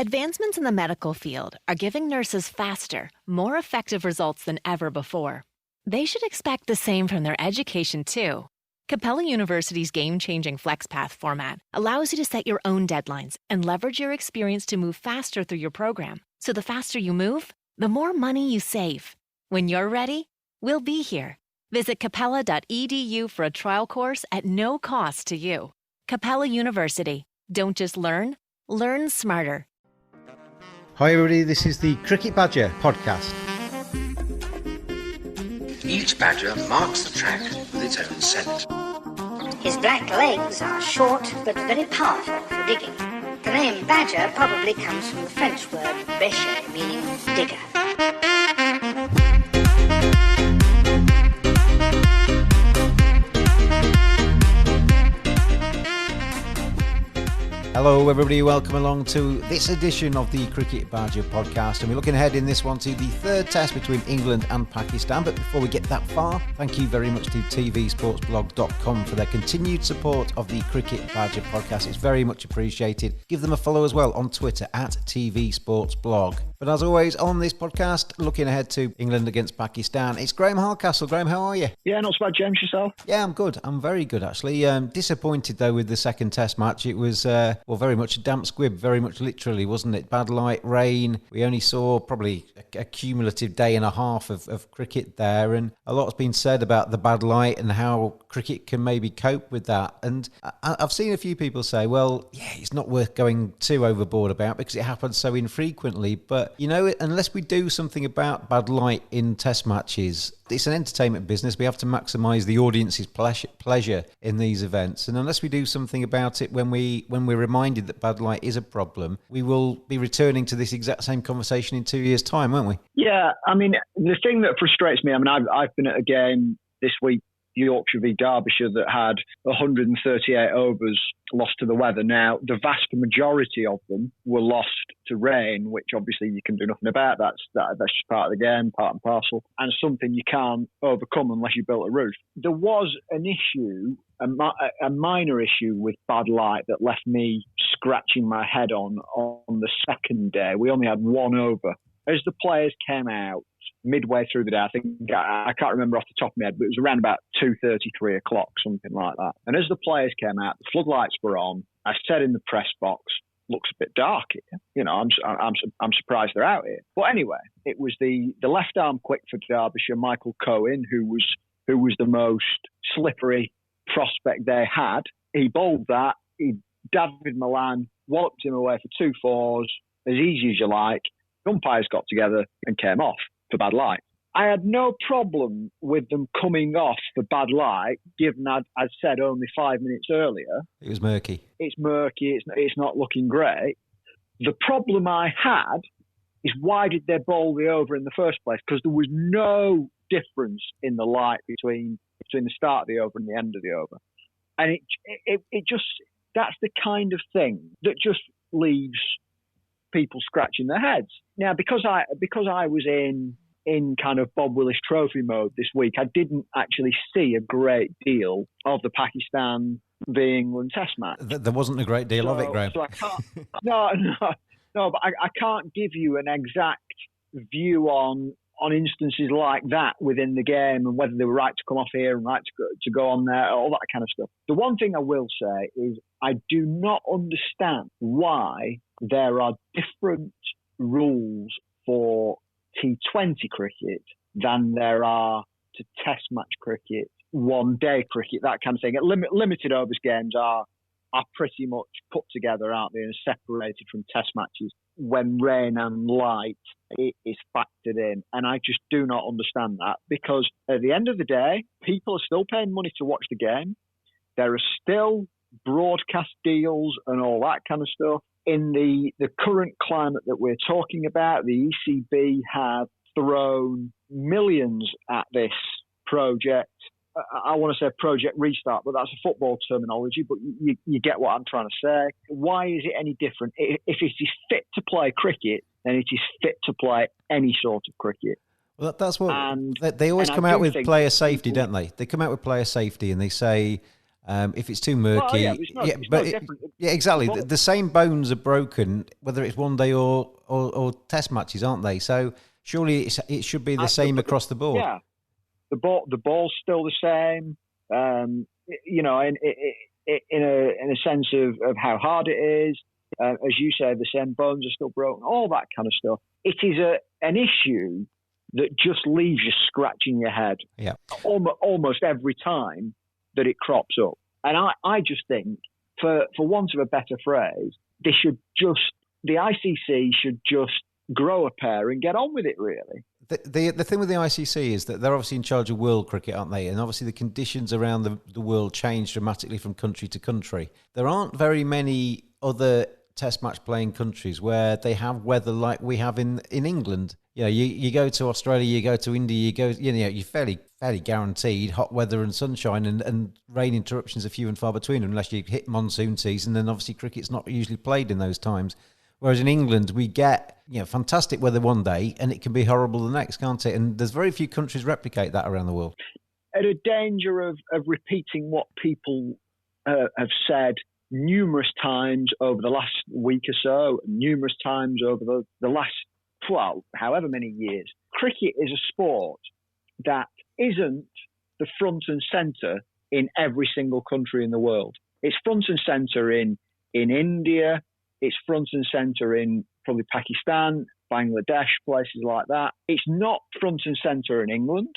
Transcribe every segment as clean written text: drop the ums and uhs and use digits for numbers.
Advancements in the medical field are giving nurses faster, more effective results than ever before. They should expect the same from their education, too. Capella University's game-changing FlexPath format allows you to set your own deadlines and leverage your experience to move faster through your program. So the faster you move, the more money you save. When you're ready, we'll be here. Visit capella.edu for a trial course at no cost to you. Capella University. Don't just learn smarter. Hi everybody, this is the Cricket Badger podcast. Each badger marks the track with its own scent. His black legs are short but very powerful for digging. The name badger probably comes from the French word bêcher, meaning digger. Hello everybody, welcome along to this edition of the Cricket Badger podcast, and we're looking ahead in this one to the third test between England and Pakistan. But before we get that far, thank you very much to tvsportsblog.com for their continued support of the Cricket Badger podcast. It's very much appreciated. Give them a follow as well on Twitter at tvsportsblog. But as always on this podcast, looking ahead to England against Pakistan, it's Graham Hardcastle. Graham, how are you? Yeah, not so bad, James. Yourself? Yeah, I'm good. I'm very good, actually. Disappointed, though, with the second test match. It was, very much a damp squib, very much literally, wasn't it? Bad light, rain. We only saw probably a cumulative day and a half of cricket there, and a lot's been said about the bad light and how cricket can maybe cope with that. And I've seen a few people say, well, yeah, it's not worth going too overboard about because it happens so infrequently. But, you know, unless we do something about bad light in test matches, it's an entertainment business. We have to maximise the audience's pleasure in these events. And unless we do something about it when we're reminded that bad light is a problem, we will be returning to this exact same conversation in 2 years' time, won't we? Yeah, I mean, the thing that frustrates me, I've been at a game this week, Yorkshire v Derbyshire, that had 138 overs lost to the weather. Now, the vast majority of them were lost to rain, which obviously you can do nothing about. That's just part of the game, part and parcel, and something you can't overcome unless you built a roof. There was an issue, a minor issue with bad light that left me scratching my head on the second day. We only had one over. As the players came out midway through the day, I can't remember off the top of my head, but it was around about 2:30, 3 o'clock, something like that. And as the players came out, the floodlights were on. I said in the press box, looks a bit dark here. You know, I'm surprised they're out here. But anyway, it was the left arm quick for Derbyshire, Michael Cohen, who was the most slippery prospect they had. He bowled that. David Milan walloped him away for 2 fours, as easy as you like. Umpires got together and came off for bad light. I had no problem with them coming off for bad light, given I'd said only 5 minutes earlier. It was murky. It's murky. It's not looking great. The problem I had is, why did they bowl the over in the first place? Because there was no difference in the light between the start of the over and the end of the over. And it just, that's the kind of thing that just leaves people scratching their heads. Now, because I was in kind of Bob Willis Trophy mode this week, I didn't actually see a great deal of the Pakistan v England test match. There wasn't a great deal of it, Graham. So I can't, no, but I can't give you an exact view on instances like that within the game and whether they were right to come off here and right to go on there, all that kind of stuff. The one thing I will say is I do not understand why there are different rules for T20 cricket than there are to test match cricket, one-day cricket, that kind of thing. Limited overs games are pretty much put together, aren't they, and separated from test matches when rain and light is factored in. And I just do not understand that, because at the end of the day, people are still paying money to watch the game. There are still broadcast deals and all that kind of stuff. In the current climate that we're talking about, the ECB have thrown millions at this project. I want to say Project Restart, but that's a football terminology, but you get what I'm trying to say. Why is it any different? If it is fit to play cricket, then it is fit to play any sort of cricket. Well, that's what they always come out with player safety, don't they? They come out with player safety and they say If it's too murky, it's no different. Exactly. The same bones are broken, whether it's one day or test matches, aren't they? So surely it should be the same across the board. Yeah, the ball's still the same. You know, in a sense of how hard it is. As you say, the same bones are still broken. All that kind of stuff. It is an issue that just leaves you scratching your head. Yeah, almost every time that it crops up. And I just think, for want of a better phrase, the ICC should just grow a pair and get on with it, really. The thing with the ICC is that they're obviously in charge of world cricket, aren't they? And obviously the conditions around the world change dramatically from country to country. There aren't very many other test match playing countries where they have weather like we have in England. Yeah, you go to Australia, you go to India, you're fairly guaranteed hot weather and sunshine, and rain interruptions are few and far between unless you hit monsoon season. And obviously cricket's not usually played in those times. Whereas in England, we get fantastic weather one day and it can be horrible the next, can't it? And there's very few countries replicate that around the world. At a danger of repeating what people have said numerous times over the last week or so, numerous times over the last, however many years, cricket is a sport that isn't the front and centre in every single country in the world. It's front and centre in India. It's front and centre in probably Pakistan, Bangladesh, places like that. It's not front and centre in England.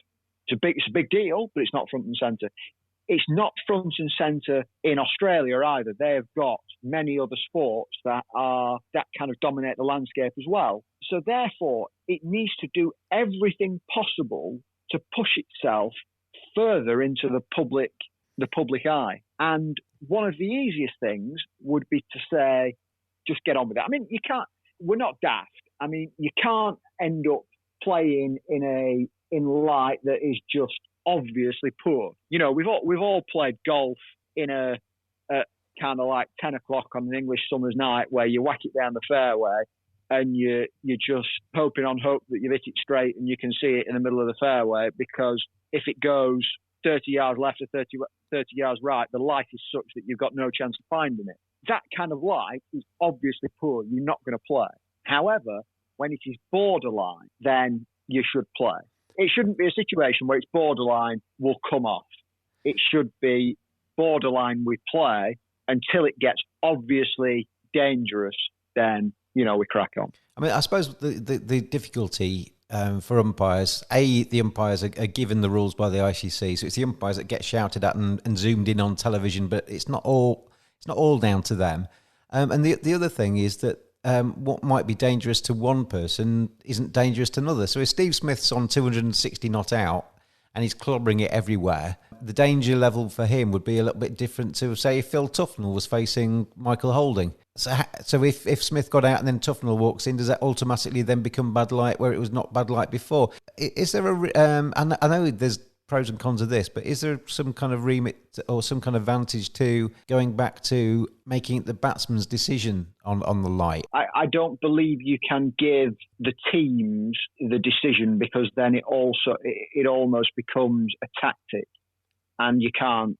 It's a big deal, but it's not front and centre. It's not front and centre in Australia either. They have got many other sports that kind of dominate the landscape as well. So therefore, it needs to do everything possible to push itself further into the public eye. And one of the easiest things would be to say, just get on with it. I mean, we're not daft. I mean, you can't end up playing in light that is just obviously poor. You know, we've all played golf in a kind of like 10 o'clock on an English summer's night where you whack it down the fairway and you're just hoping on hope that you've hit it straight and you can see it in the middle of the fairway, because if it goes 30 yards left or 30 yards right, the light is such that you've got no chance of finding it. That kind of light is obviously poor. You're not going to play. However, when it is borderline, then you should play. It shouldn't be a situation where it's borderline, will come off. It should be borderline, we play, until it gets obviously dangerous, then, we crack on. I mean, I suppose the difficulty for umpires, the umpires are given the rules by the ICC, so it's the umpires that get shouted at and zoomed in on television, but it's not all down to them. And the other thing is that what might be dangerous to one person isn't dangerous to another. So if Steve Smith's on 260 not out and he's clobbering it everywhere, the danger level for him would be a little bit different to, say, if Phil Tufnell was facing Michael Holding. So if Smith got out and then Tufnell walks in, does that automatically then become bad light where it was not bad light before? Is there I know there's pros and cons of this, but is there some kind of remit or some kind of advantage to going back to making it the batsman's decision on the light? I don't believe you can give the teams the decision, because then it almost becomes a tactic, and you can't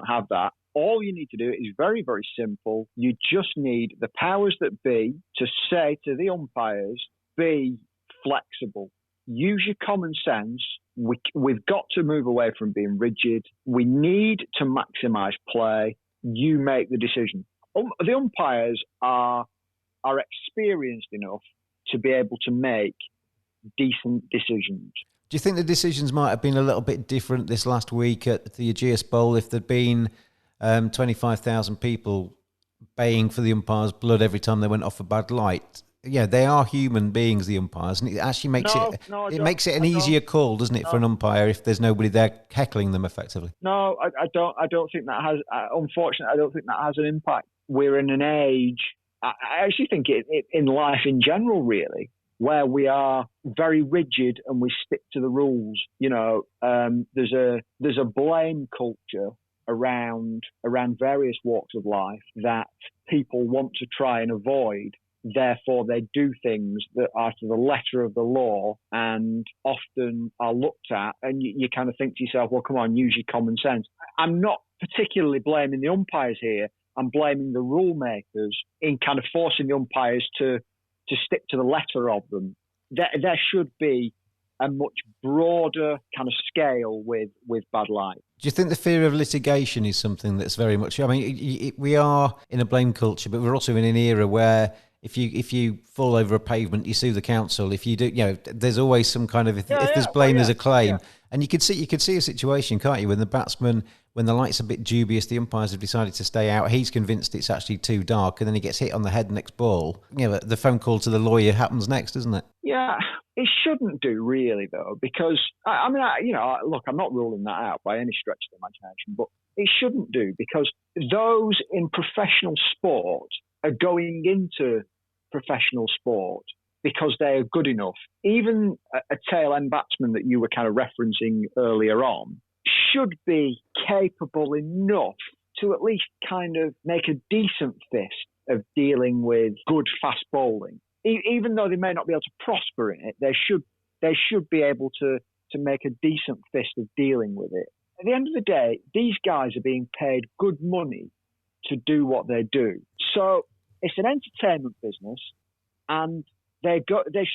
have that. All you need to do is very, very simple. You just need the powers that be to say to the umpires, be flexible. Use your common sense. We've got to move away from being rigid. We need to maximise play. You make the decision. The umpires are experienced enough to be able to make decent decisions. Do you think the decisions might have been a little bit different this last week at the Ageas Bowl if there'd been 25,000 people baying for the umpire's blood every time they went off a bad light? Yeah, they are human beings, the umpires, and it actually makes it an easier call, doesn't it, for an umpire if there's nobody there heckling them effectively? No, I don't think that has. Unfortunately, I don't think that has an impact. We're in an age. I actually think it in life in general, really, where we are very rigid and we stick to the rules. There's a blame culture around various walks of life that people want to try and avoid. Therefore, they do things that are to the letter of the law and often are looked at, and you kind of think to yourself, well, come on, use your common sense. I'm not particularly blaming the umpires here and blaming the rule makers in kind of forcing the umpires to stick to the letter of them. There should be a much broader kind of scale with bad light. Do you think the fear of litigation is something that's very much... I mean, we are in a blame culture, but we're also in an era where if you fall over a pavement, you sue the council. If you do, there's always some kind of... If there's blame, there's a claim. Yeah. And you could see a situation, can't you, when the batsman, when the light's a bit dubious, the umpires have decided to stay out, he's convinced it's actually too dark, and then he gets hit on the head next ball. The phone call to the lawyer happens next, doesn't it? Yeah, it shouldn't do really, though, because, look, I'm not ruling that out by any stretch of the imagination, but it shouldn't do because those in professional sport are going into professional sport because they are good enough. Even a tail-end batsman that you were kind of referencing earlier on should be capable enough to at least kind of make a decent fist of dealing with good fast bowling. Even though they may not be able to prosper in it, they should be able to make a decent fist of dealing with it. At the end of the day, these guys are being paid good money to do what they do. So it's an entertainment business, and they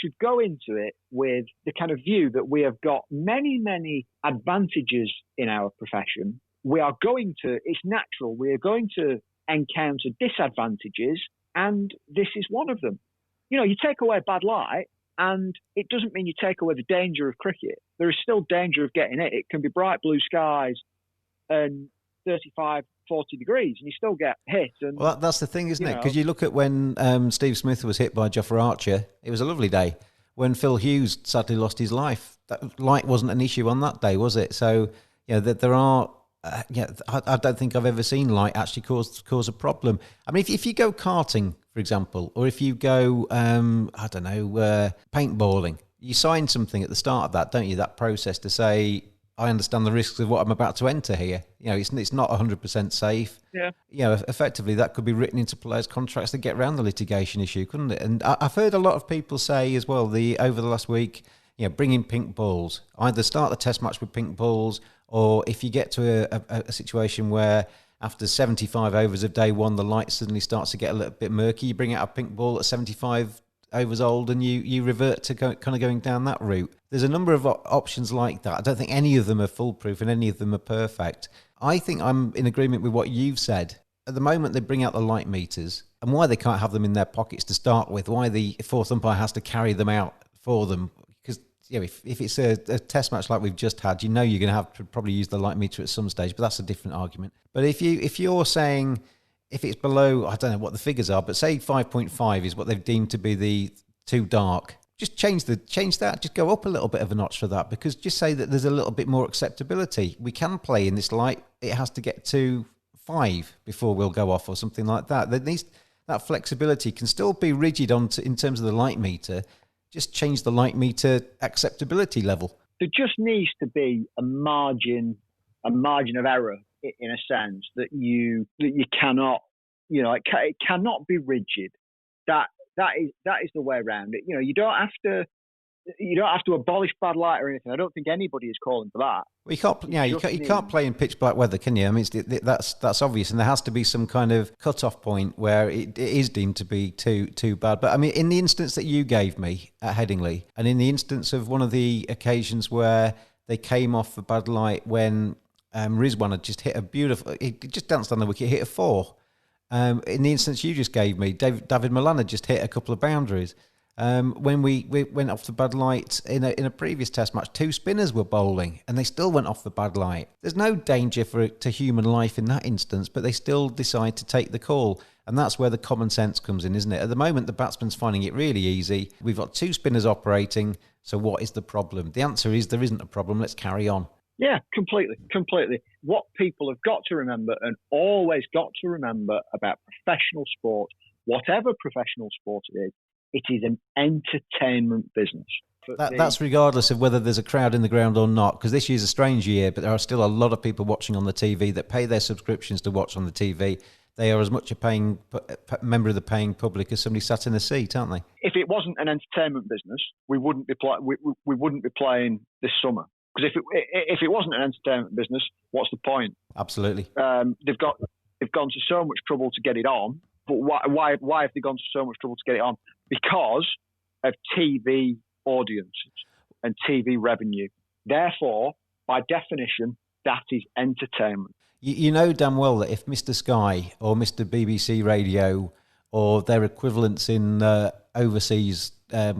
should go into it with the kind of view that we have got many, many advantages in our profession. It's natural, we are going to encounter disadvantages, and this is one of them. You take away bad light, and it doesn't mean you take away the danger of cricket. There is still danger of getting it. It can be bright blue skies and 35, 40 degrees, and you still get hit. And, well, that's the thing, isn't it? Because you look at when Steve Smith was hit by Jofra Archer, it was a lovely day. When Phil Hughes sadly lost his life, that light wasn't an issue on that day, was it? So, that there are... I don't think I've ever seen light actually cause a problem. I mean, if you go karting, for example, or if you go, paintballing, you sign something at the start of that, don't you? That process to say, I understand the risks of what I'm about to enter here. It's not 100% safe. Yeah. Effectively, that could be written into players' contracts to get around the litigation issue, couldn't it? And I've heard a lot of people say as well, over the last week, bring in pink balls. Either start the test match with pink balls, or if you get to a situation where after 75 overs of day one, the light suddenly starts to get a little bit murky, you bring out a pink ball at 75 overs old and you revert to kind of going down that route. There's a number of options like that. I don't think any of them are foolproof and any of them are perfect. I think I'm in agreement with what you've said. At the moment, they bring out the light meters, and why they can't have them in their pockets to start with, why the fourth umpire has to carry them out for them. If it's a test match like we've just had, you're going to have to probably use the light meter at some stage, but that's a different argument. But if you're saying if it's below, I don't know what the figures are, but say 5.5 is what they've deemed to be the too dark, just change that, just go up a little bit of a notch for that, because just say that there's a little bit more acceptability. We can play in this light, it has to get to 5 before we'll go off or something like that. That flexibility can still be rigid in terms of the light meter. Just change the light meter acceptability level. There just needs to be a margin of error, in a sense, that you cannot, it cannot be rigid. That is the way around it. You don't have to abolish bad light or anything. I don't think anybody is calling for that. Well, you can't play in pitch black weather, can you? I mean, that's obvious, and there has to be some kind of cut-off point where it is deemed to be too bad. But I mean, in the instance that you gave me at Headingley, and in the instance of one of the occasions where they came off for bad light when Rizwan had just hit he just danced on the wicket, hit a 4. In the instance you just gave me, David Milan had just hit a couple of boundaries. When we went off the bad light in a previous test match, 2 spinners were bowling and they still went off the bad light. There's no danger to human life in that instance, but they still decide to take the call. And that's where the common sense comes in, isn't it? At the moment, the batsman's finding it really easy. We've got 2 spinners operating, so what is the problem? The answer is there isn't a problem. Let's carry on. Yeah, completely. What people have got to remember, and always got to remember about professional sport, whatever professional sport it is an entertainment business. That's regardless of whether there's a crowd in the ground or not, because this year's a strange year, but there are still a lot of people watching on the TV that pay their subscriptions to watch on the TV. They are as much a member of the paying public as somebody sat in a seat, aren't they? If it wasn't an entertainment business, we wouldn't be playing this summer. Because if it wasn't an entertainment business, what's the point? Absolutely. They've gone to so much trouble to get it on. But why have they gone to so much trouble to get it on? Because of TV audiences and TV revenue. Therefore, by definition, that is entertainment. You know damn well that if Mr. Sky or Mr. BBC Radio or their equivalents in overseas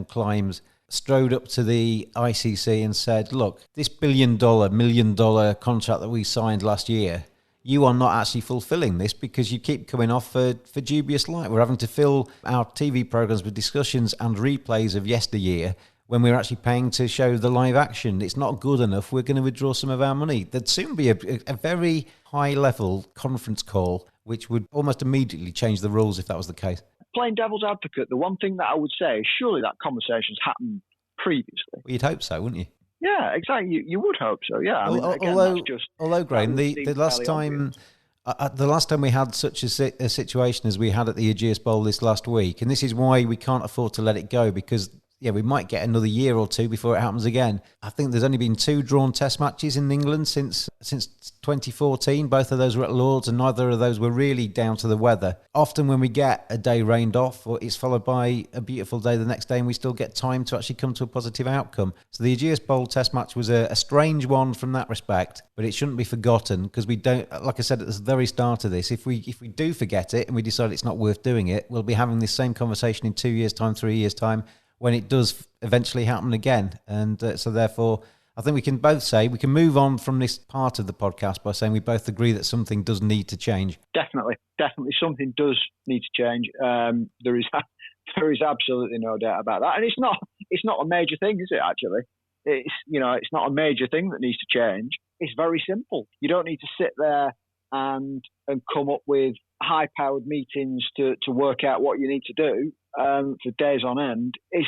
climes strode up to the ICC and said, look, this $1 million contract that we signed last year, you are not actually fulfilling this because you keep coming off for dubious light. We're having to fill our TV programmes with discussions and replays of yesteryear when we're actually paying to show the live action. It's not good enough. We're going to withdraw some of our money. There'd soon be a very high-level conference call, which would almost immediately change the rules if that was the case. Playing devil's advocate, the one thing that I would say is surely that conversation's happened previously. Well, you'd hope so, wouldn't you? Yeah, exactly. You would hope so. Yeah. Although Graham, the last time we had such a situation as we had at the Ageas Bowl this last week, and this is why we can't afford to let it go, because we might get another year or two before it happens again. I think there's only been 2 drawn test matches in England since 2014. Both of those were at Lords, and neither of those were really down to the weather. Often when we get a day rained off, or it's followed by a beautiful day the next day, and we still get time to actually come to a positive outcome. So the Ageas Bowl test match was a strange one from that respect, but it shouldn't be forgotten, because we don't, like I said at the very start of this, if we do forget it and we decide it's not worth doing it, we'll be having this same conversation in 2 years' time, 3 years' time, when it does eventually happen again. And so therefore, I think we can both say, we can move on from this part of the podcast by saying we both agree that something does need to change. Definitely something does need to change. There is absolutely no doubt about that. And it's not a major thing, is it, actually? It's not a major thing that needs to change. It's very simple. You don't need to sit there and come up with high-powered meetings to work out what you need to do for days on end. It's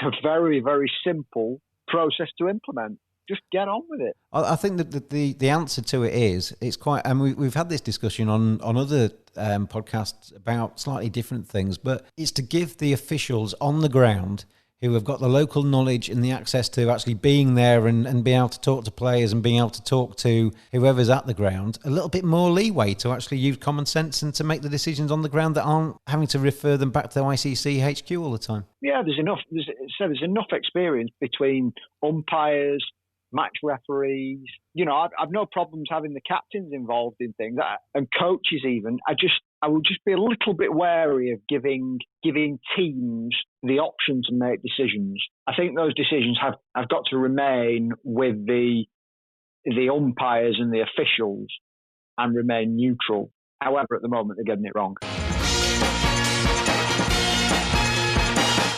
a very, very simple process to implement. Just get on with it. I think that the answer to it is, it's quite, and we've had this discussion on other podcasts about slightly different things, but it's to give the officials on the ground who have got the local knowledge and the access to actually being there and being able to talk to players and being able to talk to whoever's at the ground, a little bit more leeway to actually use common sense and to make the decisions on the ground that aren't having to refer them back to the ICC HQ all the time. Yeah, there's enough experience between umpires, match referees. I've no problems having the captains involved in things and coaches even. I would just be a little bit wary of giving teams the option to make decisions. I think those decisions have got to remain with the umpires and the officials and remain neutral. However, at the moment, they're getting it wrong.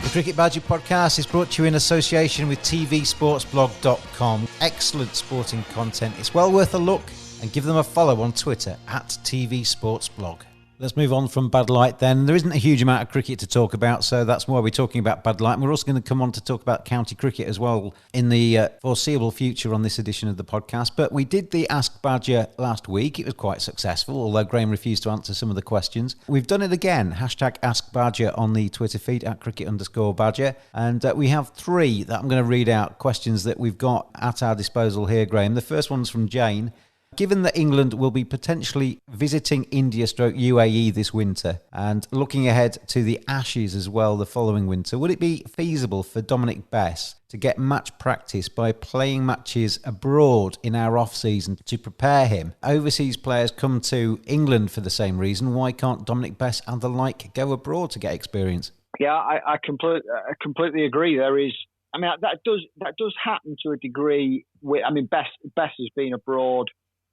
The Cricket Badger podcast is brought to you in association with tvsportsblog.com. Excellent sporting content. It's well worth a look, and give them a follow on Twitter @tvsportsblog. Let's move on from Bad Light then. There isn't a huge amount of cricket to talk about, so that's why we're talking about Bad Light. And we're also going to come on to talk about county cricket as well in the foreseeable future on this edition of the podcast. But we did the Ask Badger last week. It was quite successful, although Graham refused to answer some of the questions. We've done it again. #AskBadger on the Twitter feed @cricket_badger. And we have 3 that I'm going to read out, questions that we've got at our disposal here, Graham. The first one's from Jane. Given that England will be potentially visiting India/UAE this winter and looking ahead to the Ashes as well the following winter, would it be feasible for Dominic Bess to get match practice by playing matches abroad in our off-season to prepare him? Overseas players come to England for the same reason. Why can't Dominic Bess and the like go abroad to get experience? Yeah, I completely agree. There is. I mean, that does happen to a degree. Bess has been abroad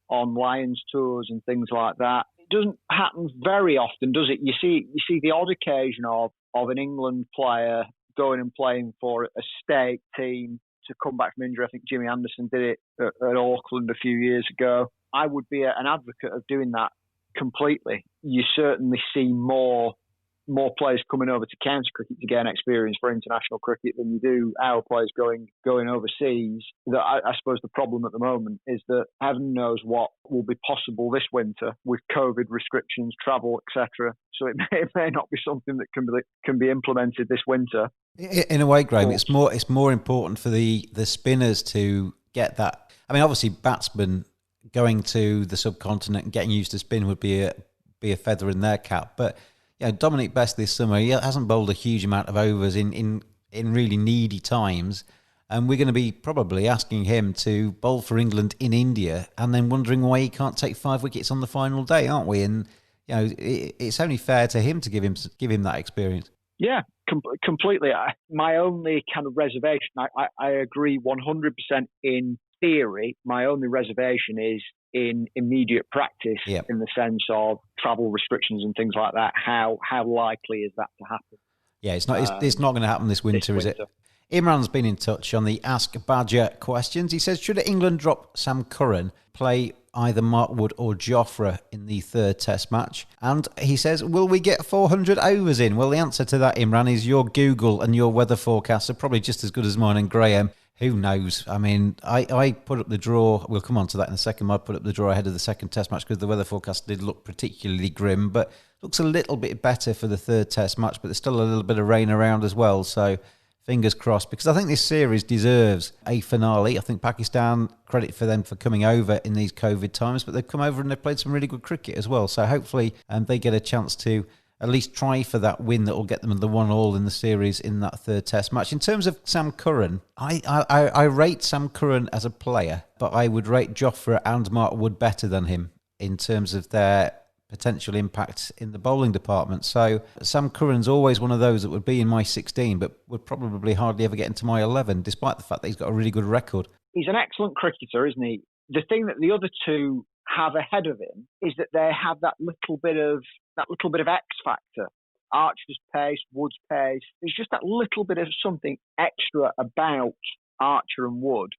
on Lions tours and things like that. It doesn't happen very often, does it? You see the odd occasion of an England player going and playing for a state team to come back from injury. I think Jimmy Anderson did it at Auckland a few years ago. I would be an advocate of doing that completely. You certainly see more players coming over to county cricket to gain experience for international cricket than you do our players going overseas. I suppose the problem at the moment is that heaven knows what will be possible this winter with COVID restrictions, travel, etc. So it may not be something that can be implemented this winter. In a way, Graham, it's more important for the spinners to get that. I mean, obviously, batsmen going to the subcontinent and getting used to spin would be a feather in their cap. But Dominic Best this summer, he hasn't bowled a huge amount of overs in really needy times. And we're going to be probably asking him to bowl for England in India and then wondering why he can't take 5 wickets on the final day, aren't we? And, it's only fair to him to give him that experience. Yeah, completely. My only kind of reservation, I agree 100% in theory. My only reservation is in immediate practice, in the sense of travel restrictions and things like that. How likely is that to happen? Yeah, it's not going to happen this winter, is it? Imran's been in touch on the Ask Badger questions. He says, should England drop Sam Curran, play either Mark Wood or Jofra in the third test match? And he says, will we get 400 overs in? Well, the answer to that, Imran, is your Google and your weather forecasts are probably just as good as mine and Graham. Who knows? I mean, I put up the draw. We'll come on to that in a second. I put up the draw ahead of the second test match because the weather forecast did look particularly grim, but looks a little bit better for the third test match, but there's still a little bit of rain around as well. So fingers crossed, because I think this series deserves a finale. I think Pakistan, credit for them for coming over in these COVID times, but they've come over and they've played some really good cricket as well. So hopefully they get a chance to at least try for that win that will get them the 1-1 in the series in that third test match. In terms of Sam Curran, I rate Sam Curran as a player, but I would rate Jofra and Mark Wood better than him in terms of their potential impact in the bowling department. So Sam Curran's always one of those that would be in my 16, but would probably hardly ever get into my 11, despite the fact that he's got a really good record. He's an excellent cricketer, isn't he? The thing that the other two have ahead of him is that they have that little bit of X factor. Archer's pace, Wood's pace. There's just that little bit of something extra about Archer and Wood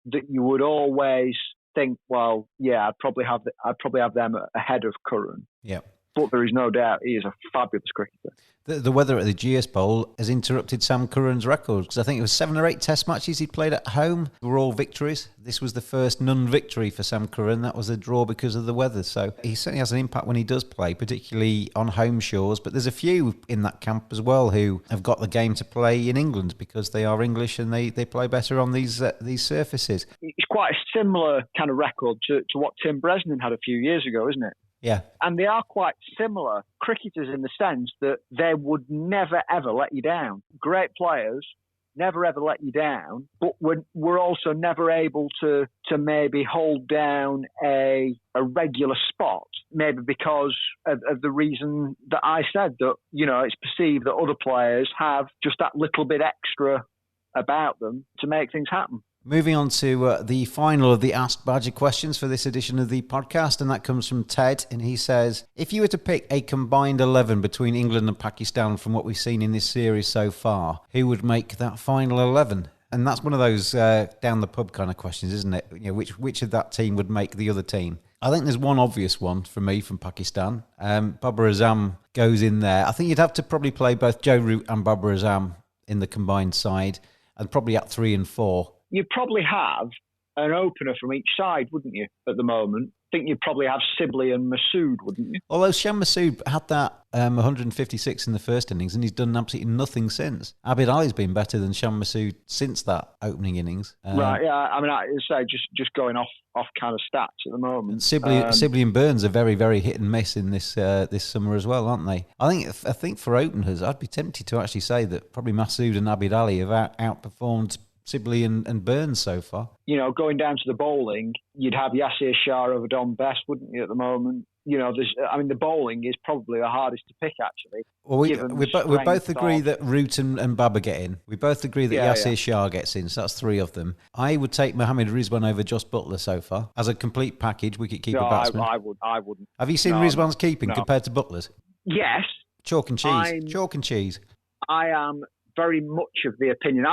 that you would always think, well, yeah, I'd probably have them ahead of Curran. Yeah. But there is no doubt he is a fabulous cricketer. The weather at the Ageas Bowl has interrupted Sam Curran's record, because I think it was 7 or 8 test matches he'd played at home. They were all victories. This was the first non-victory for Sam Curran. That was a draw because of the weather. So he certainly has an impact when he does play, particularly on home shores. But there's a few in that camp as well who have got the game to play in England because they are English and they play better on these surfaces. It's quite a similar kind of record to what Tim Bresnan had a few years ago, isn't it? Yeah. And they are quite similar cricketers in the sense that they would never, ever let you down. Great players, never, ever let you down, but we're also never able to maybe hold down a regular spot, maybe because of the reason that I said, that, it's perceived that other players have just that little bit extra about them to make things happen. Moving on to the final of the Ask Badger questions for this edition of the podcast, and that comes from Ted, and he says, if you were to pick a combined 11 between England and Pakistan from what we've seen in this series so far, who would make that final 11? And that's one of those down the pub kind of questions, isn't it? Which of that team would make the other team? I think there's one obvious one for me from Pakistan. Babar Azam goes in there. I think you'd have to probably play both Joe Root and Babar Azam in the combined side, and probably at 3 and 4. You'd probably have an opener from each side, wouldn't you, at the moment? I think you'd probably have Sibley and Masood, wouldn't you? Although Shan Masood had that 156 in the first innings and he's done absolutely nothing since. Abid Ali's been better than Shan Masood since that opening innings. Right, yeah. I mean, I'd say just going off kind of stats at the moment. And Sibley and Burns are very, very hit and miss in this summer as well, aren't they? I think for openers, I'd be tempted to actually say that probably Masood and Abid Ali have outperformed Sibley and Burns so far. Going down to the bowling, you'd have Yasir Shah over Don Best, wouldn't you, at the moment? The bowling is probably the hardest to pick, actually. Well, we both agree that Root and Baba get in. We both agree that Yasir Shah gets in, so that's 3 of them. I would take Mohammed Rizwan over Josh Buttler so far, as a complete package, wicket-keeper batsman. I wouldn't. Have you seen Rizwan's keeping compared to Butler's? Yes. Chalk and cheese. I am very much of the opinion.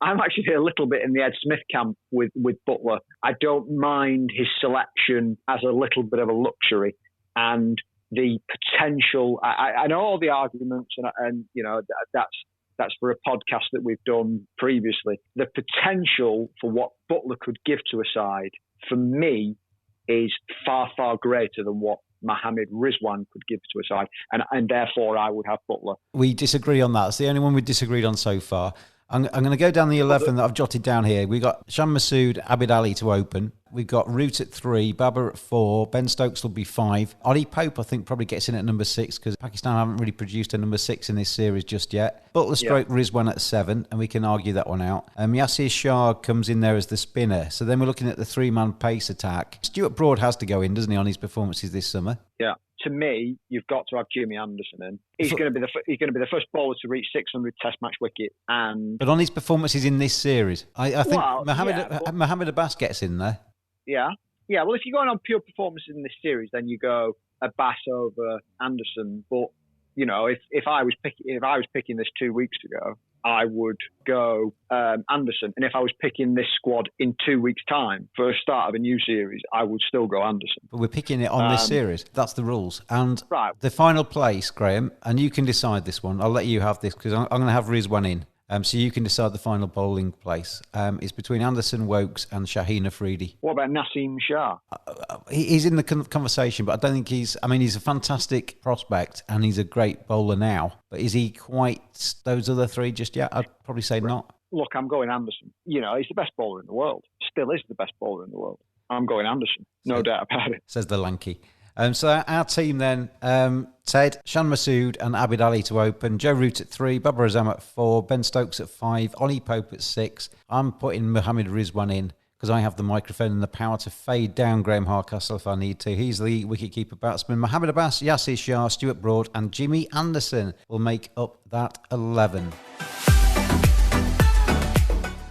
I'm actually a little bit in the Ed Smith camp with Buttler. I don't mind his selection as a little bit of a luxury, and the potential. I know all the arguments, and that's for a podcast that we've done previously. The potential for what Buttler could give to a side, for me, is far, far greater than what Mohammed Rizwan could give to a side, and therefore I would have Buttler. We disagree on that. It's the only one we disagreed on so far. I'm going to go down the 11 that I've jotted down here. We've got Shan Masood, Abid Ali to open. We've got Root at 3, Baba at 4, Ben Stokes will be 5. Ollie Pope, I think, probably gets in at number 6 because Pakistan haven't really produced a number 6 in this series just yet. Butler stroke Rizwan at 7, and we can argue that one out. Yasir Shah comes in there as the spinner. So then we're looking at the 3-man pace attack. Stuart Broad has to go in, doesn't he, on his performances this summer? Yeah. To me, you've got to have Jimmy Anderson in. He's going to be the first bowler to reach 600 Test match wicket. But on his performances in this series, I think Mohammed Abbas gets in there. Yeah. Well, if you're going on pure performances in this series, then you go Abbas over Anderson. But you know, if I was picking this 2 weeks ago, I would go Anderson. And if I was picking this squad in 2 weeks' time for a start of a new series, I would still go Anderson. But we're picking it on this series. That's the rules. And right. The final place, Graham, and you can decide this one. I'll let you have this because I'm going to have Rizwan in. So you can decide the final bowling place. It's between Anderson, Wokes and Shaheen Afridi. What about Naseem Shah? He's in the conversation, but I don't think he's a fantastic prospect and he's a great bowler now. But is he quite those other three just yet? I'd probably say not. Look, I'm going Anderson. You know, he's the best bowler in the world. Still is the best bowler in the world. I'm going Anderson. No doubt about it. Says the lanky. So our team then, Ted, Shan Masood and Abid Ali to open, Joe Root at 3, Babar Azam at 4, Ben Stokes at 5, Ollie Pope at 6. I'm putting Mohammed Rizwan in because I have the microphone and the power to fade down Graham Hardcastle if I need to. He's the wicketkeeper batsman. Mohammed Abbas, Yasir Shah, Stuart Broad and Jimmy Anderson will make up that 11.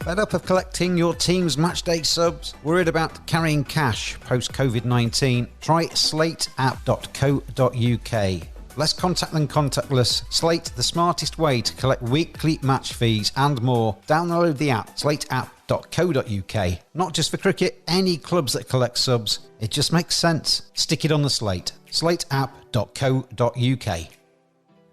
Fed up of collecting your team's matchday subs? Worried about carrying cash post-COVID-19? Try slateapp.co.uk. Less contact than contactless. Slate, the smartest way to collect weekly match fees and more. Download the app, slateapp.co.uk. Not just for cricket, any clubs that collect subs. It just makes sense. Stick it on the slate. slateapp.co.uk.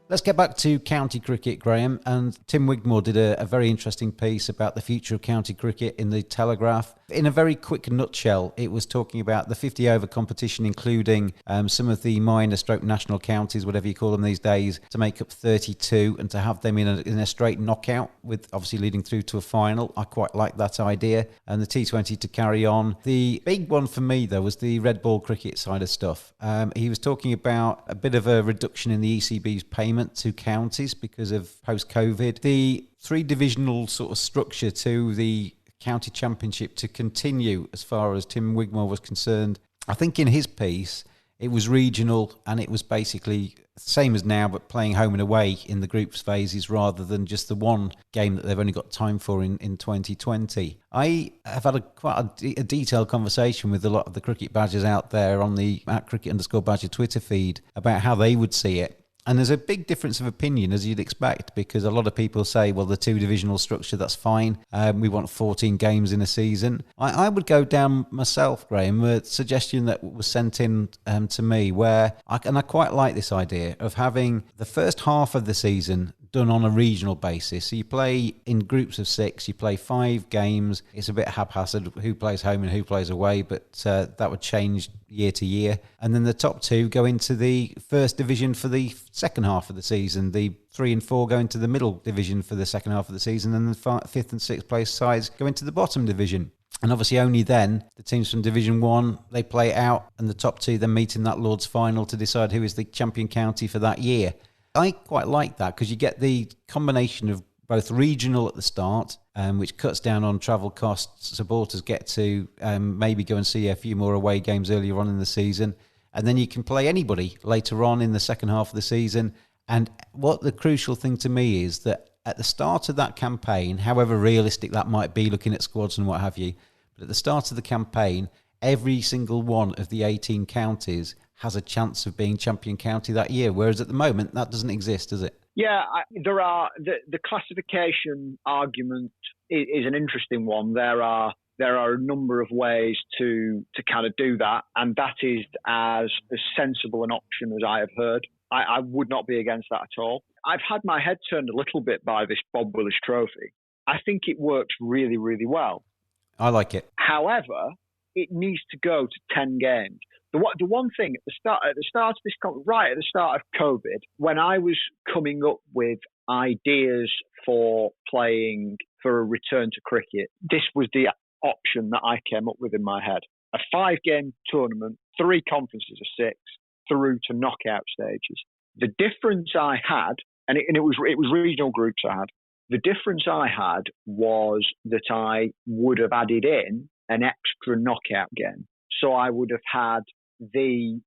Let's get back to county cricket, Graham. And Tim Wigmore did a very interesting piece about the future of county cricket in the Telegraph. In a very quick nutshell, it was talking about the 50-over competition, including some of the minor stroke national counties, whatever you call them these days, to make up 32 and to have them in a straight knockout, with obviously leading through to a final. I quite like that idea. And the T20 to carry on. The big one for me, though, was the red ball cricket side of stuff. He was talking about a bit of a reduction in the ECB's payment to counties because of post-COVID. The three-divisional sort of structure to the county championship to continue as far as Tim Wigmore was concerned. I think in his piece, it was regional and it was basically the same as now, but playing home and away in the groups phases rather than just the one game that they've only got time for in 2020. I have had quite a detailed conversation with a lot of the cricket badgers out there on the @cricket_badger Twitter feed about how they would see it. And there's a big difference of opinion, as you'd expect, because a lot of people say, well, the two-divisional structure, that's fine. We want 14 games in a season. I would go down myself, Graham, a suggestion that was sent in to me where, I quite like this idea of having the first half of the season done on a regional basis. So you play in groups of 6, you play 5 games. It's a bit haphazard who plays home and who plays away, but that would change year to year. And then the top 2 go into the first division for the second half of the season. The 3 and 4 go into the middle division for the second half of the season, and the 5th and 6th place sides go into the bottom division. And obviously only then, the teams from Division 1, they play it out, and the top 2 then meet in that Lord's final to decide who is the champion county for that year. I quite like that because you get the combination of both regional at the start, which cuts down on travel costs. Supporters get to maybe go and see a few more away games earlier on in the season. And then you can play anybody later on in the second half of the season. And what the crucial thing to me is that at the start of that campaign, however realistic that might be looking at squads and what have you, but at the start of the campaign, every single one of the 18 counties has a chance of being champion county that year, whereas at the moment that doesn't exist, does it? Yeah, there are the classification argument is an interesting one. There are a number of ways to kind of do that, and that is as sensible an option as I have heard. I would not be against that at all. I've had my head turned a little bit by this Bob Willis Trophy. I think it works really, really well. I like it. However, it needs to go to 10 games. The one thing at the start of this, right at the start of COVID, when I was coming up with ideas for playing for a return to cricket, this was the option that I came up with in my head. A 5-game tournament, 3 conferences of 6, through to knockout stages. The difference I had, and it was regional groups I had, the difference I had was that I would have added in an extra knockout game. So I would have had the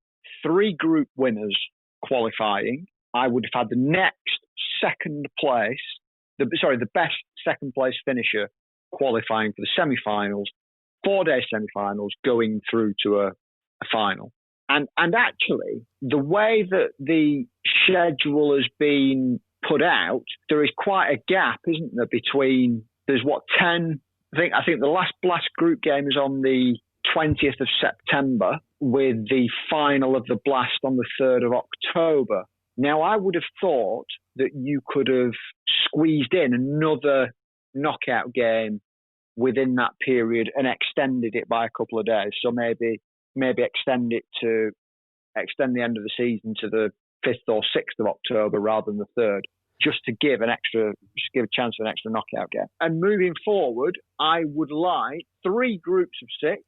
3 group winners qualifying. I would have had the next second place, the best second place finisher qualifying for the semi-finals, 4-day semi-finals going through to a final. And actually, the way that the schedule has been put out, there is quite a gap, isn't there, between, there's 10, I think the last Blast group game is on the 20th of September with the final of the Blast on the 3rd of October. Now, I would have thought that you could have squeezed in another knockout game within that period and extended it by a couple of days. So maybe extend the end of the season to the 5th or 6th of October rather than the 3rd, just to give a chance for an extra knockout game. And moving forward, I would like 3 groups of 6,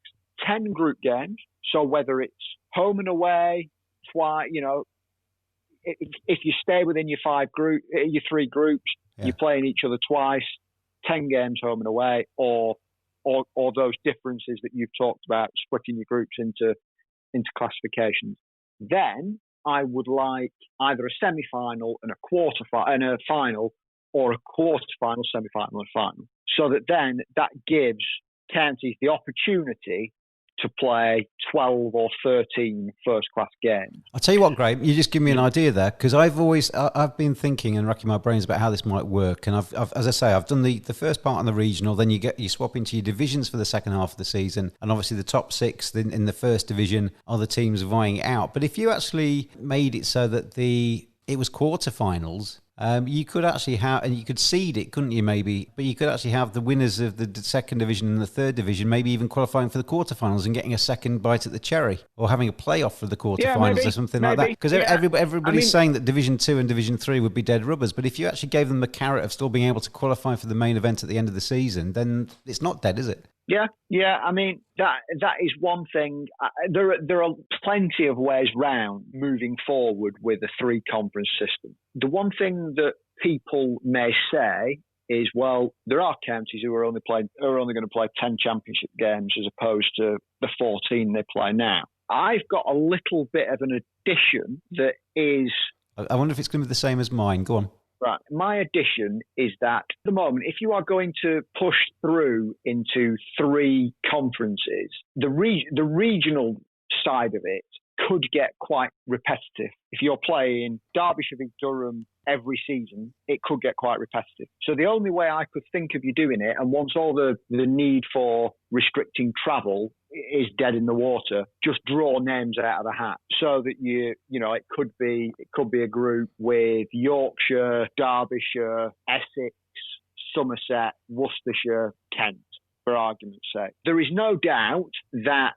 10 group games. So whether it's home and away, twice, if you stay within your 3 groups, you're playing each other twice, 10 games home and away, or those differences that you've talked about, splitting your groups into classifications. Then I would like either a semi-final and a final, or a quarter-final, semi-final and final, so that then that gives counties the opportunity to play 12 or 13 first-class games. I'll tell you what, Graham, you just give me an idea there, because I've been thinking and racking my brains about how this might work, and I've as I say, I've done the first part on the regional, then you swap into your divisions for the second half of the season, and obviously the top 6 in the first division are the teams vying it out. But if you actually made it so that it was quarterfinals, you could actually have, and you could seed it, couldn't you, maybe? But you could actually have the winners of the second division and the third division maybe even qualifying for the quarterfinals and getting a second bite at the cherry, or having a playoff for the quarterfinals or something like that. Because everybody's saying that Division 2 and Division 3 would be dead rubbers, but if you actually gave them the carrot of still being able to qualify for the main event at the end of the season, then it's not dead, is it? Yeah. I mean, that is one thing. There are plenty of ways round moving forward with a 3-conference system. The one thing that people may say is, well, there are counties who are only going to play 10 championship games as opposed to the 14 they play now. I've got a little bit of an addition that is... I wonder if it's going to be the same as mine. Go on. Right. My addition is that at the moment, if you are going to push through into 3 conferences, the regional side of it could get quite repetitive. If you're playing Derbyshire v Durham every season, it could get quite repetitive. So the only way I could think of you doing it, and once all the need for restricting travel is dead in the water, just draw names out of a hat, so that it could be a group with Yorkshire, Derbyshire, Essex, Somerset, Worcestershire, Kent, for argument's sake. There is no doubt that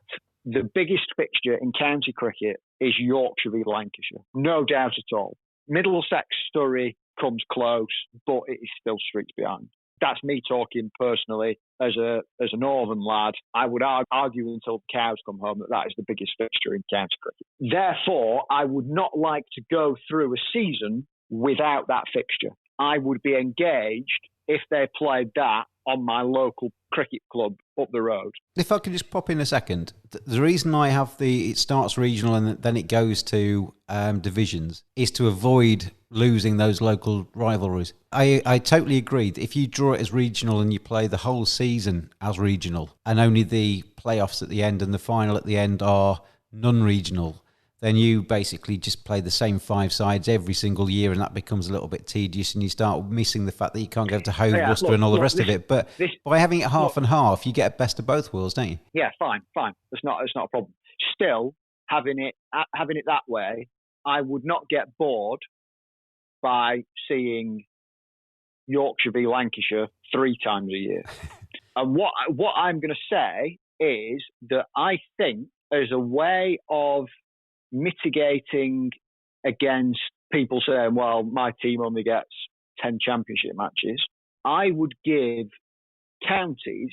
the biggest fixture in county cricket is Yorkshire v Lancashire. No doubt at all. Middlesex Surrey comes close, but it is still streets behind. That's me talking personally as a northern lad. I would argue until the cows come home that is the biggest fixture in county cricket. Therefore, I would not like to go through a season without that fixture. I would be engaged if they played that on my local cricket club up the road. If I could just pop in a second, the reason I have it starts regional and then it goes to divisions is to avoid losing those local rivalries. I totally agree that if you draw it as regional and you play the whole season as regional and only the playoffs at the end and the final at the end are non-regional, then you basically just play the same 5 sides every single year, and that becomes a little bit tedious, and you start missing the fact that you can't go to Hove, Worcester, and all the rest of it. But by having it half and half, you get a best of both worlds, don't you? Yeah, fine. It's not a problem. Still, having it that way, I would not get bored by seeing Yorkshire v Lancashire 3 times a year. And what I'm going to say is that I think as a way of mitigating against people saying, well, my team only gets 10 championship matches, I would give counties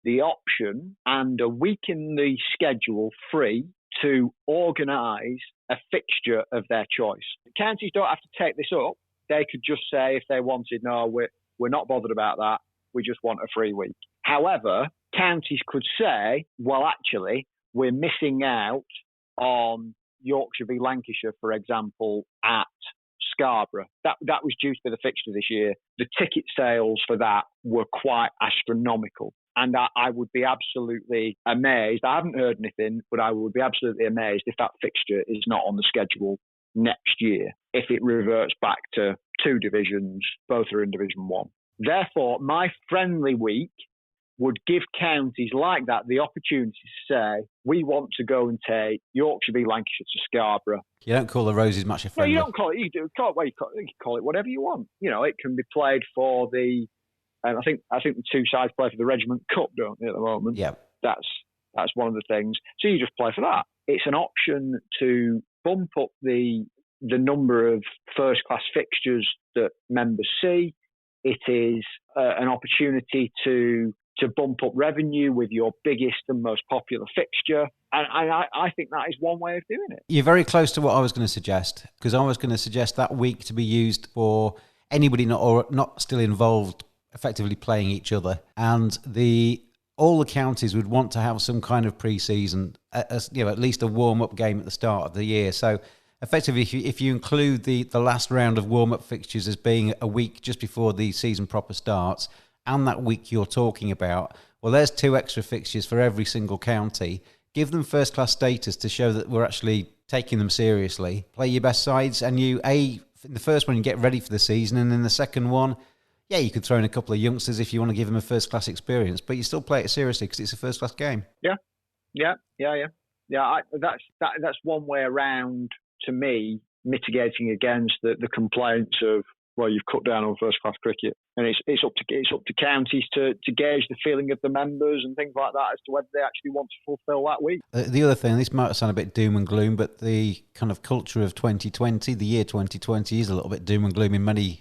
the option and a week in the schedule free to organise a fixture of their choice. Counties don't have to take this up. They could just say, if they wanted, no, we're not bothered about that. We just want a free week. However, counties could say, well, actually, we're missing out on Yorkshire v Lancashire, for example, at Scarborough. That was due to be the fixture this year. The ticket sales for that were quite astronomical. And I would be absolutely amazed. I haven't heard anything, but I would be absolutely amazed if that fixture is not on the schedule next year, if it reverts back to 2 divisions, both are in Division 1. Therefore, my friendly week would give counties like that the opportunity to say, we want to go and take Yorkshire v Lancashire to Scarborough. You don't call the Roses match a friendly. No, you don't call it. You can call it whatever you want. You know, it can be played for the. I think the 2 sides play for the Regiment Cup, don't they, at the moment? Yeah. That's one of the things. So you just play for that. It's an option to bump up the number of first-class fixtures that members see. It is an opportunity to bump up revenue with your biggest and most popular fixture. And I think that is one way of doing it. You're very close to what I was going to suggest, because I was going to suggest that week to be used for anybody not still involved effectively playing each other. And all the counties would want to have some kind of pre-season, at least a warm-up game at the start of the year. So effectively, if you include the last round of warm-up fixtures as being a week just before the season proper starts, and that week you're talking about, well, there's 2 extra fixtures for every single county. Give them first-class status to show that we're actually taking them seriously. Play your best sides, and in the first one, you get ready for the season, and in the second one, yeah, you could throw in a couple of youngsters if you want to give them a first-class experience, but you still play it seriously because it's a first-class game. Yeah. That's one way around, to me, mitigating against the complaints of, well, you've cut down on first-class cricket, and it's up to counties to gauge the feeling of the members and things like that as to whether they actually want to fulfil that week. The other thing, this might sound a bit doom and gloom, but the kind of culture of 2020, the year 2020, is a little bit doom and gloom in many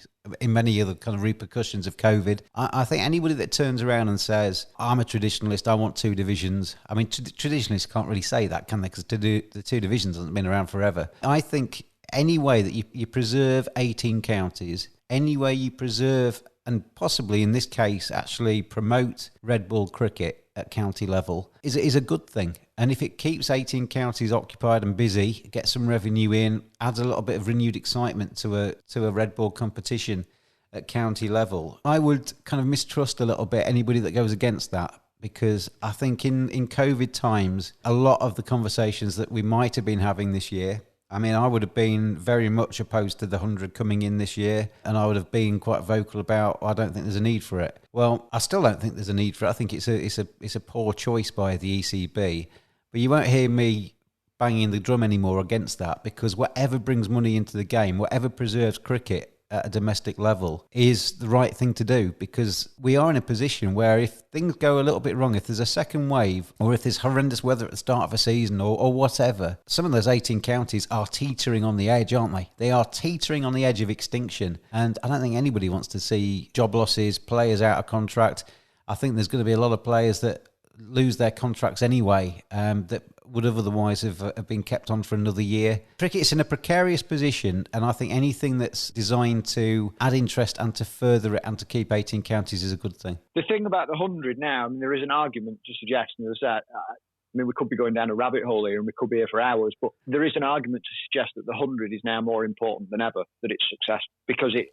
other kind of repercussions of COVID. I think anybody that turns around and says, I'm a traditionalist, I want 2 divisions. I mean, traditionalists can't really say that, can they? Because the 2 divisions hasn't been around forever. I think any way that you preserve 18 counties, any way you preserve and possibly in this case actually promote red ball cricket at county level is a good thing. And if it keeps 18 counties occupied and busy, gets some revenue in, adds a little bit of renewed excitement to a red ball competition at county level, I would kind of mistrust a little bit anybody that goes against that. Because I think in COVID times, a lot of the conversations that we might have been having this year, I mean, I would have been very much opposed to the 100 coming in this year, and I would have been quite vocal about, I don't think there's a need for it. Well, I still don't think there's a need for it. I think it's a poor choice by the ECB, but you won't hear me banging the drum anymore against that, because whatever brings money into the game, whatever preserves cricket at a domestic level is the right thing to do, because we are in a position where if things go a little bit wrong, if there's a second wave or if there's horrendous weather at the start of a season or whatever, some of those 18 counties are teetering on the edge, aren't they? They are teetering on the edge of extinction, and I don't think anybody wants to see job losses, players out of contract. I think there's going to be a lot of players that lose their contracts anyway, that would have otherwise have been kept on for another year. Cricket's in a precarious position, and I think anything that's designed to add interest and to further it and to keep 18 counties is a good thing. The thing about the 100 now, I mean, there is an argument to suggest, that I mean, we could be going down a rabbit hole here and we could be here for hours, but there is an argument to suggest that the 100 is now more important than ever, that it's success, because it,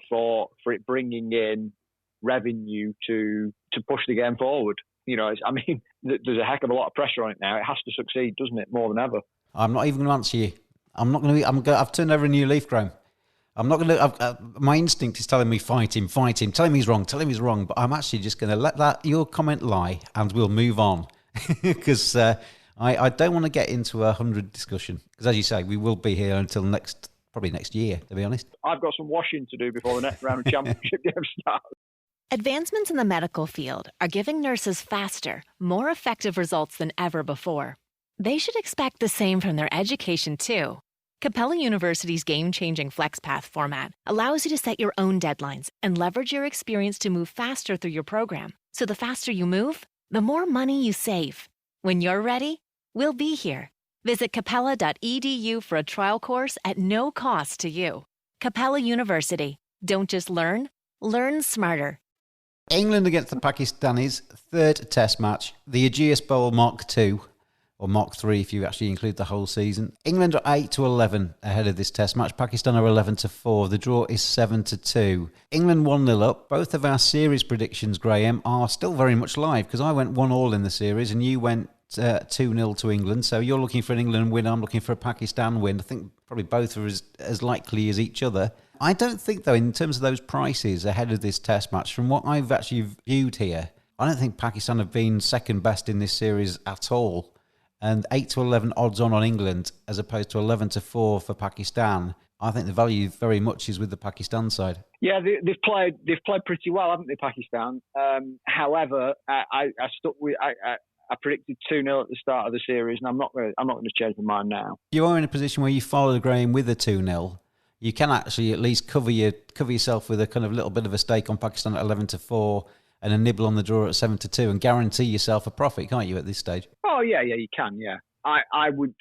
for it bringing in revenue to push the game forward. There's a heck of a lot of pressure on it now. It has to succeed, doesn't it, more than ever? I'm not even going to answer you. I've turned over a new leaf, Graham. I'm not going to. My instinct is telling me fight him. Tell him he's wrong. But I'm actually just going to let your comment lie, and we'll move on, because I don't want to get into a 100 discussion. Because as you say, we will be here until probably next year. To be honest, I've got some washing to do before the next round of championship games starts. Advancements in the medical field are giving nurses faster, more effective results than ever before. They should expect the same from their education, too. Capella University's game-changing FlexPath format allows you to set your own deadlines and leverage your experience to move faster through your program. So the faster you move, the more money you save. When you're ready, we'll be here. Visit capella.edu for a trial course at no cost to you. Capella University. Don't just learn smarter. England against the Pakistanis, third test match, the Ageas Bowl Mark II, or Mark III if you actually include the whole season. England are 8-11 ahead of this test match. Pakistan are 11-4. The draw is 7-2. England 1-0 up. Both of our series predictions, Graham, are still very much live because I went 1-1 in the series and you went 2-0 to England. So you're looking for an England win, I'm looking for a Pakistan win. I think probably both are as likely as each other. I don't think, though, in terms of those prices ahead of this test match, from what I've actually viewed here, I don't think Pakistan have been second best in this series at all. And 8-11 odds on England as opposed to 11-4 for Pakistan. I think the value very much is with the Pakistan side. Yeah, they've played pretty well, haven't they, Pakistan? However, I stuck with I predicted 2-0 at the start of the series, and I'm not going to change my mind now. You are in a position where you follow Graham with a 2-0. You can actually at least cover yourself with a kind of little bit of a stake on Pakistan at 11-4 and a nibble on the draw at 7-2 and guarantee yourself a profit, can't you, at this stage? Oh yeah, you can, yeah. I would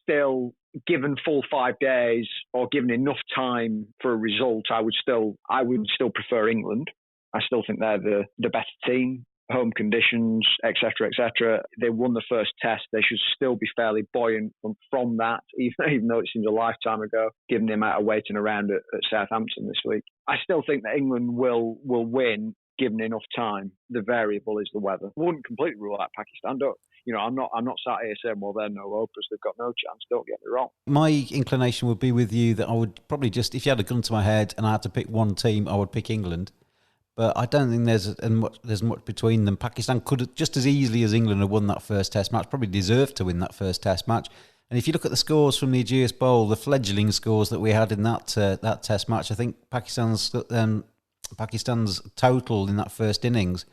still, given full 5 days or given enough time for a result, I would still prefer England. I still think they're the better team. Home conditions, etc., etc. They won the first test. They should still be fairly buoyant from that, even though it seems a lifetime ago, given the amount of waiting around at Southampton this week. I still think that England will win given enough time. The variable is the weather. I wouldn't completely rule out Pakistan. I'm not sat here saying, well, they're no hopeless. They've got no chance. Don't get me wrong. My inclination would be with you that I would probably just, if you had a gun to my head and I had to pick one team, I would pick England. But I don't think there's much between them. Pakistan could just as easily as England have won that first test match, probably deserved to win that first test match. And if you look at the scores from the Ageas Bowl, the fledgling scores that we had in that test match, I think Pakistan's total in that first innings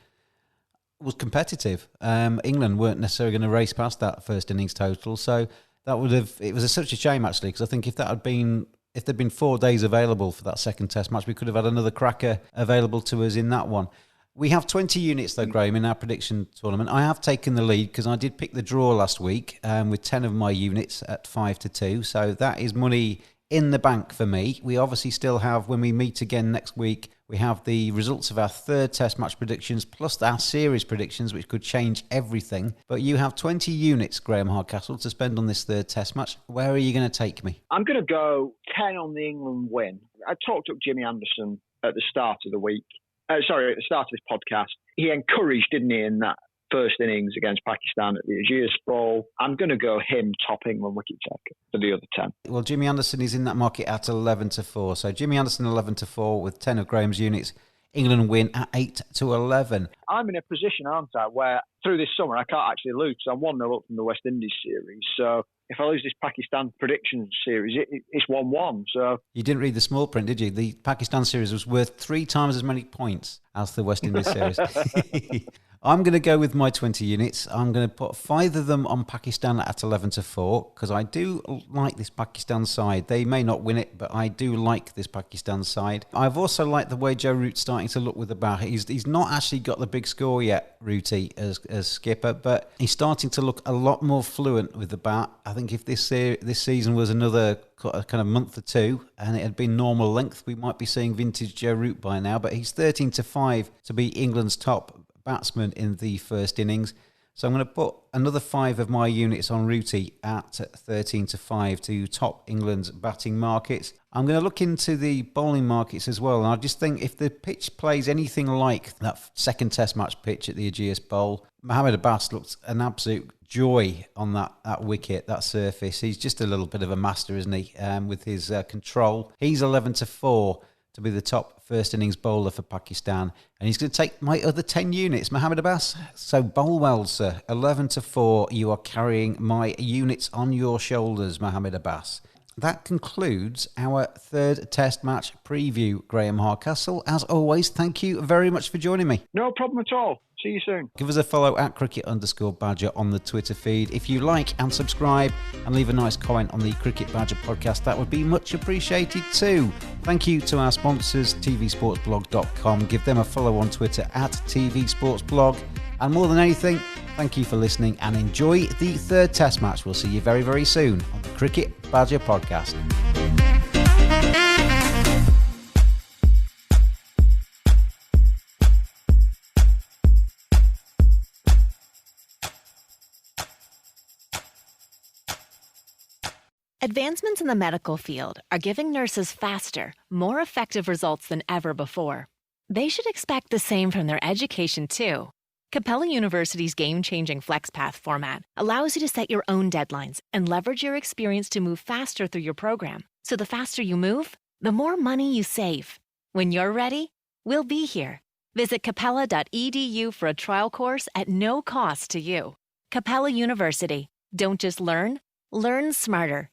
was competitive. England weren't necessarily going to race past that first innings total, so it was such a shame actually, because I think if there'd been 4 days available for that second test match, we could have had another cracker available to us in that one. We have 20 units though, Graham, in our prediction tournament. I have taken the lead because I did pick the draw last week with 10 of my units at 5-2. So that is money in the bank for me. We obviously still have, when we meet again next week, we have the results of our third test match predictions plus our series predictions, which could change everything. But you have 20 units, Graham Hardcastle, to spend on this third test match. Where are you going to take me? I'm going to go 10 on the England win. I talked up Jimmy Anderson at the start of the week. At the start of this podcast. He encouraged, didn't he, in that first innings against Pakistan at the Ageas Bowl. I'm going to go him top England wicket taker for the other 10. Well, Jimmy Anderson is in that market at 11-4. So Jimmy Anderson 11-4 with 10 of Graham's units. England win at 8-11. I'm in a position, aren't I, where through this summer I can't actually lose because I'm 1-0 up from the West Indies series. So if I lose this Pakistan predictions series, it's 1-1. So you didn't read the small print, did you? The Pakistan series was worth 3 times as many points as the West Indies series. I'm going to go with my 20 units. I'm going to put 5 of them on Pakistan at 11-4 because I do like this Pakistan side. They may not win it, but I do like this Pakistan side. I've also liked the way Joe Root's starting to look with the bat. He's not actually got the big score yet, Rooty, as skipper, but he's starting to look a lot more fluent with the bat. I think if this season was another kind of month or two and it had been normal length, we might be seeing vintage Joe Root by now, but he's 13-5 to be England's top batsman in the first innings. So I'm going to put another 5 of my units on Rooty at 13-5 to top England's batting markets. I'm going to look into the bowling markets as well. And I just think if the pitch plays anything like that second test match pitch at the Ageas Bowl, Mohamed Abbas looked an absolute joy on that wicket, that surface. He's just a little bit of a master, isn't he, with his control. He's 11-4 to be the top first innings bowler for Pakistan. And he's going to take my other 10 units, Mohamed Abbas. So bowl well, sir. 11-4, you are carrying my units on your shoulders, Mohamed Abbas. that concludes our third Test match preview. Graham Hardcastle, as always, thank you very much for joining me. No problem at all. See you soon. Give us a follow at cricket_badger on the Twitter feed. If you like and subscribe and leave a nice comment on the Cricket Badger podcast, that would be much appreciated too. Thank you to our sponsors, tvsportsblog.com. Give them a follow on Twitter at tvsportsblog. And more than anything, thank you for listening and enjoy the third Test match. We'll see you very, very soon on the Cricket Badger podcast. Advancements in the medical field are giving nurses faster, more effective results than ever before. They should expect the same from their education, too. Capella University's game-changing FlexPath format allows you to set your own deadlines and leverage your experience to move faster through your program. So the faster you move, the more money you save. When you're ready, we'll be here. Visit capella.edu for a trial course at no cost to you. Capella University. Don't just learn, learn smarter.